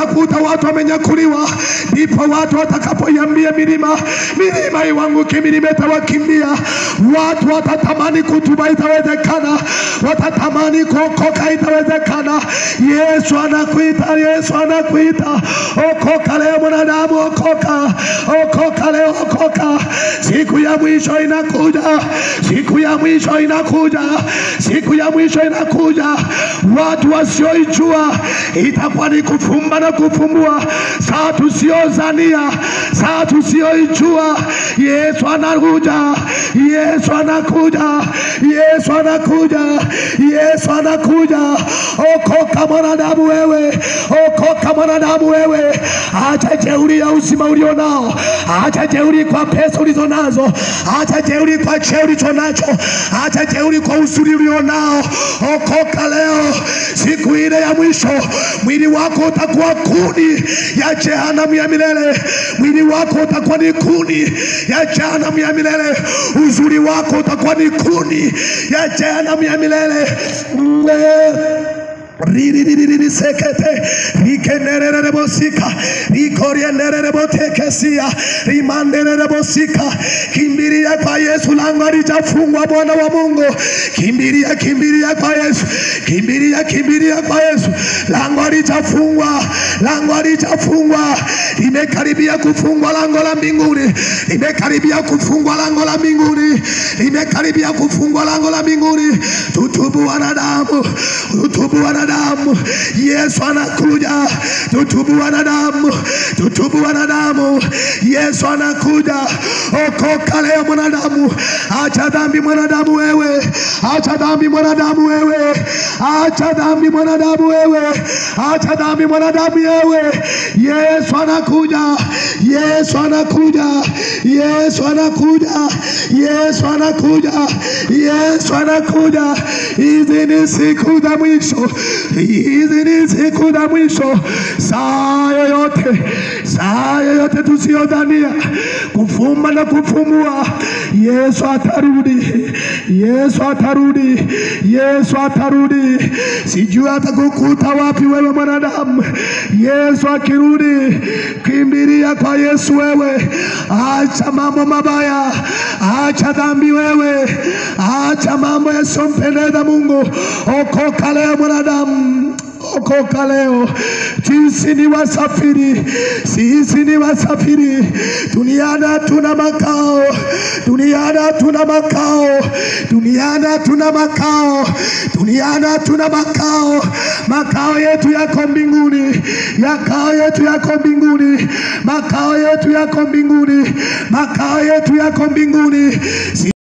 utakuta watu wamenyakuliwa, ndipo watu watakapoiambia milima, milima iwanguke, milima itawakimbia. Watu watatamani kutuba, itawezekana. Watatamani kuokoka, itawezekana. Yesu anakuita, Yesu anakuita. Okoka leo mwanadamu, okoka. Okoka leo, okoka. Siku ya mwisho inakuja. Siku ya mwisho inakuja. Siku ya mwisho inakuja. Watu wasioijua itakuwa ni kufumba na kufumbua. Saa tusiozania, saa tusioijua. Yesu anakuja. Yesu anakuja. Yesu anakuja. Yesu anakuja. Okoka mwanadamu wewe. Okoka mwanadamu wewe. Acha jeuri ya uzima ulionao. Acha jeuri kwa pesa ulizonazo. Acha jeuri kwa cheo ulichonacho. Acha jeuri kwa uzuri ulionao. Okoka leo. Siku ile ya mwisho mwili wako utakuwa kuni ya jehanamu ya milele. Mwili wako utakuwa ni kuni ya jehanamu ya milele. Uzuri wako utakuwa ni kuni ya jehanamu ya milele. Ri sekete rikenere bosika rikorienere botekesia rimandere bosika. Kimbiria kwa Yesu, lango litafungwa. Bwana wa Mungu, kimbiria, kimbiria kwa Yesu. Kimbiria, kimbiria kwa Yesu. Lango litafungwa, lango litafungwa. Limekaribia kufungwa lango la mbinguni. Limekaribia kufungwa lango la mbinguni. Limekaribia kufungwa lango la mbinguni. Tutubu wanadamu, tutubu wanadamu. Yesu anakuja. Tutubu wanadamu, tutubu wanadamu. Yesu anakuja. Okoka leo mwanadamu. Acha dhambi mwanadamu wewe. Acha dhambi mwanadamu wewe. Acha dhambi mwanadamu wewe. Acha dhambi mwanadamu wewe. Yesu anakuja. Yesu anakuja. Yesu anakuja. Yesu anakuja. Yesu anakuja. Hizi ni siku za mwisho. Hizi ni siku za mwisho. Saa yoyote tusiyodhania, kufumba na kufumbua, Yesu atarudi. Yesu atarudi. Yesu atarudi. Sijui atakukuta wapi wewe mwanadamu. Yesu akirudi, kimbilia kwa Yesu wewe. Acha mambo mabaya. Acha dhambi wewe. Acha mambo yasiyompendeza Mungu. Okoka leo mwanadamu. Okoka leo. Sisi ni wasafiri. Sisi ni wasafiri. Duniani hatuna makao. Duniani hatuna makao. Duniani hatuna makao. Duniani hatuna makao. Makao yetu yako mbinguni. Makao yetu yako mbinguni. Makao yetu yako mbinguni. Makao yetu yako mbinguni.